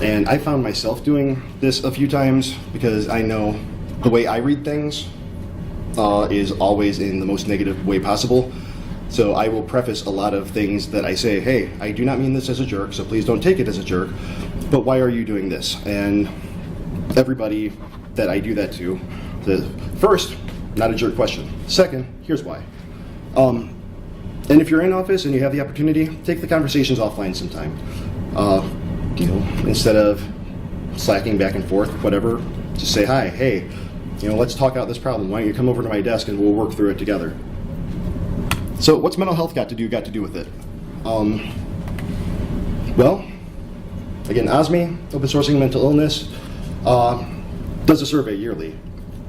And I found myself doing this a few times because I know the way I read things is always in the most negative way possible. So I will preface a lot of things that I say, hey, I do not mean this as a jerk, so please don't take it as a jerk, but why are you doing this? And everybody that I do that to, first, not a jerk question. Second, here's why. And if you're in office and you have the opportunity, take the conversations offline sometime. Instead of slacking back and forth, whatever, just say, hi, hey, let's talk out this problem. Why don't you come over to my desk and we'll work through it together. So what's mental health got to do with it? Well, again, OSME, Open Sourcing Mental Illness, does a survey yearly.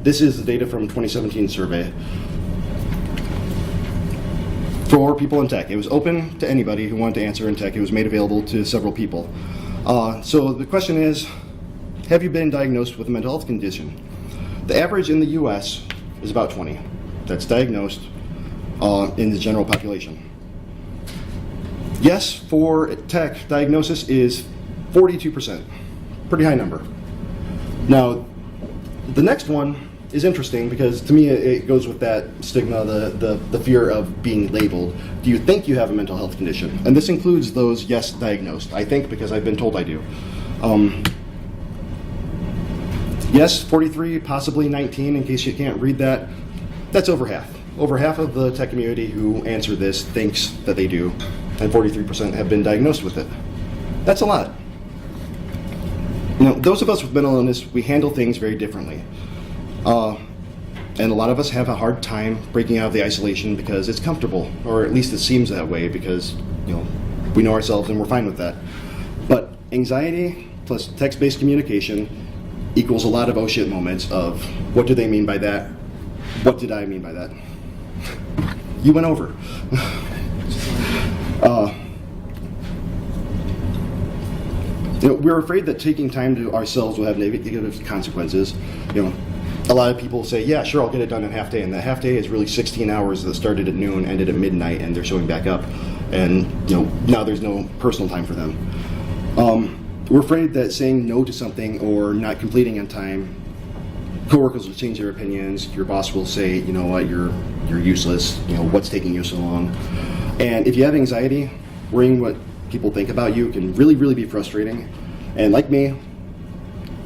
This is the data from 2017 survey for people in tech. It was open to anybody who wanted to answer in tech. It was made available to several people. So the question is, have you been diagnosed with a mental health condition? The average in the US is about 20. That's diagnosed in the general population. Yes, for tech, diagnosis is 42%. Pretty high number. Now, the next one is interesting because to me it goes with that stigma, the fear of being labeled. Do you think you have a mental health condition? And this includes those, yes, diagnosed. I think because I've been told I do. Yes, 43, possibly 19, in case you can't read that. That's over half. Over half of the tech community who answer this thinks that they do, and 43% have been diagnosed with it. That's a lot. Those of us with mental illness, we handle things very differently. And a lot of us have a hard time breaking out of the isolation because it's comfortable, or at least it seems that way because, we know ourselves and we're fine with that. But anxiety plus text-based communication equals a lot of oh shit moments of what do they mean by that? What did I mean by that? You went over. We're afraid that taking time to ourselves will have negative consequences. A lot of people say, yeah, sure, I'll get it done in half day, and that half day is really 16 hours that started at noon, ended at midnight, and they're showing back up, and now there's no personal time for them. We're afraid that saying no to something or not completing on time, coworkers will change their opinions. Your boss will say, you know what, you're useless. What's taking you so long? And if you have anxiety, worrying what people think about you can really, really be frustrating. And like me,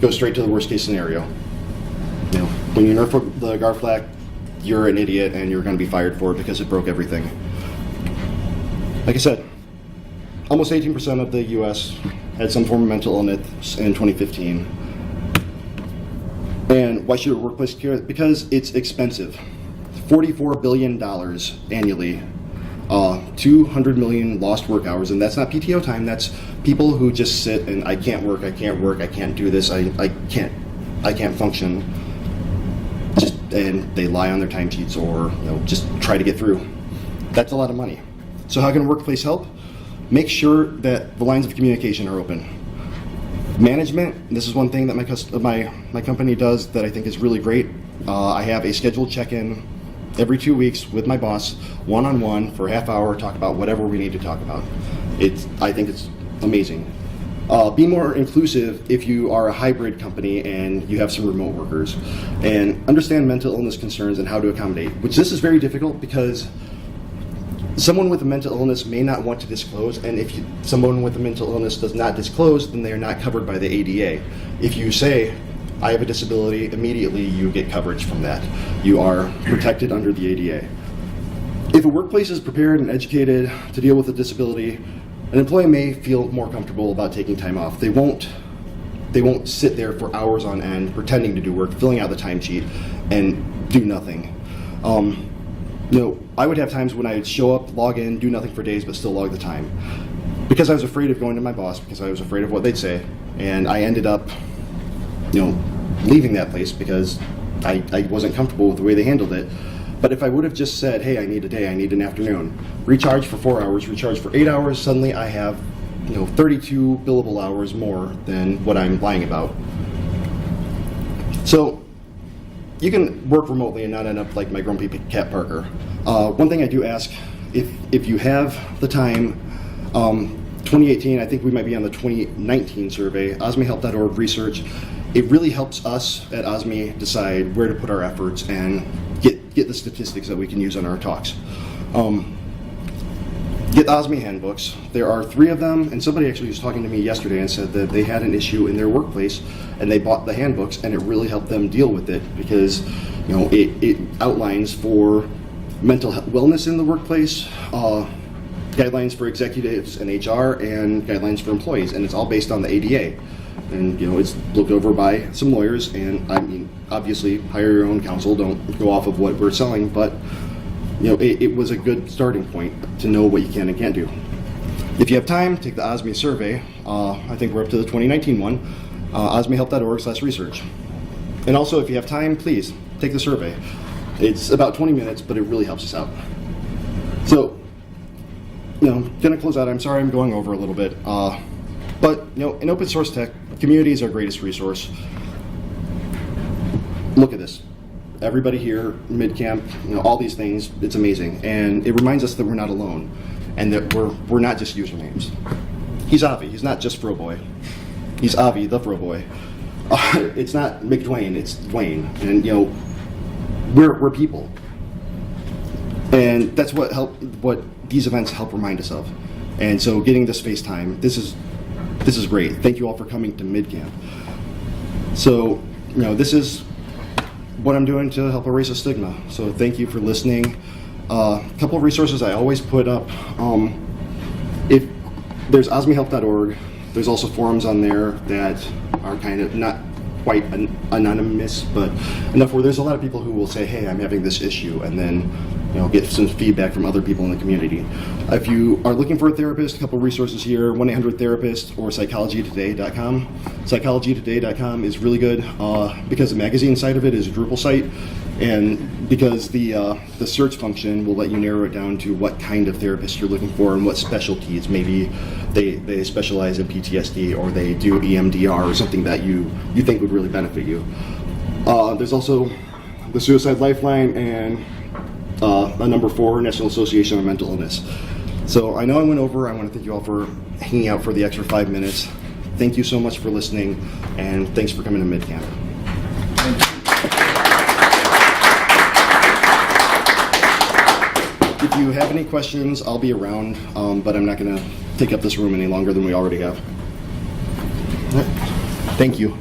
go straight to the worst case scenario. When you nerf the Garflack, you're an idiot and you're going to be fired for it because it broke everything. Like I said, almost 18% of the US had some form of mental illness in 2015. And why should a workplace care? Because it's expensive. $44 billion annually, 200 million lost work hours, and that's not PTO time, that's people who just sit and I can't work, I can't do this, I can't function. And they lie on their timesheets or just try to get through. That's a lot of money. So how can a workplace help? Make sure that the lines of communication are open. Management, this is one thing that my company does that I think is really great. I have a scheduled check-in every 2 weeks with my boss, one-on-one for a half hour, talk about whatever we need to talk about. I think it's amazing. Be more inclusive if you are a hybrid company and you have some remote workers, and understand mental illness concerns and how to accommodate, which this is very difficult because someone with a mental illness may not want to disclose, and if someone with a mental illness does not disclose, then they are not covered by the ADA. If you say, I have a disability, immediately you get coverage from that. You are protected under the ADA. If a workplace is prepared and educated to deal with a disability, an employee may feel more comfortable about taking time off. They won't They won't sit there for hours on end pretending to do work, filling out the timesheet, and do nothing. I would have times when I'd show up, log in, do nothing for days, but still log the time. Because I was afraid of going to my boss, because I was afraid of what they'd say, and I ended up, leaving that place because I wasn't comfortable with the way they handled it. But if I would have just said, hey, I need a day, I need an afternoon, recharge for 4 hours, recharge for 8 hours, suddenly I have 32 billable hours more than what I'm lying about. So you can work remotely and not end up like my grumpy cat Parker. One thing I do ask, if you have the time, 2018, I think we might be on the 2019 survey, osmehelp.org research. It really helps us at OSME decide where to put our efforts and get the statistics that we can use on our talks. Get OSME handbooks. There are 3 of them, and somebody actually was talking to me yesterday and said that they had an issue in their workplace and they bought the handbooks and it really helped them deal with it because it outlines for mental wellness in the workplace, guidelines for executives and HR, and guidelines for employees, and it's all based on the ADA. And it's looked over by some lawyers, and I mean, obviously, hire your own counsel. Don't go off of what we're selling, but it was a good starting point to know what you can and can't do. If you have time, take the OSME survey. I think we're up to the 2019 one, osmehelp.org/research. And also, if you have time, please take the survey. It's about 20 minutes, but it really helps us out. So, gonna close out. I'm sorry I'm going over a little bit. But in open source tech, community is our greatest resource. Look at this. Everybody here, mid-camp, all these things, it's amazing. And it reminds us that we're not alone and that we're not just usernames. He's Avi, he's not just Froboy. He's Avi, the Froboy. It's not McDwayne, it's Dwayne. And we're people. And that's what these events help remind us of. And so getting this face time, this is great. Thank you all for coming to mid-camp. So, this is what I'm doing to help erase a stigma. So thank you for listening. A couple of resources I always put up. If there's osmehelp.org, there's also forums on there that are kind of not quite anonymous, but enough where there's a lot of people who will say, hey, I'm having this issue, and then get some feedback from other people in the community. If you are looking for a therapist, a couple resources here, 1-800-THERAPIST or psychologytoday.com. Psychologytoday.com is really good because the magazine side of it is a Drupal site, and because the search function will let you narrow it down to what kind of therapist you're looking for and what specialties. Maybe they specialize in PTSD, or they do EMDR, or something that you think would really benefit you. There's also the Suicide Lifeline and the number 4 National Association on Mental Illness. So I know I went over. I want to thank you all for hanging out for the extra 5 minutes. Thank you so much for listening, and thanks for coming to mid-camp. If you have any questions, I'll be around, but I'm not going to take up this room any longer than we already have. Thank you.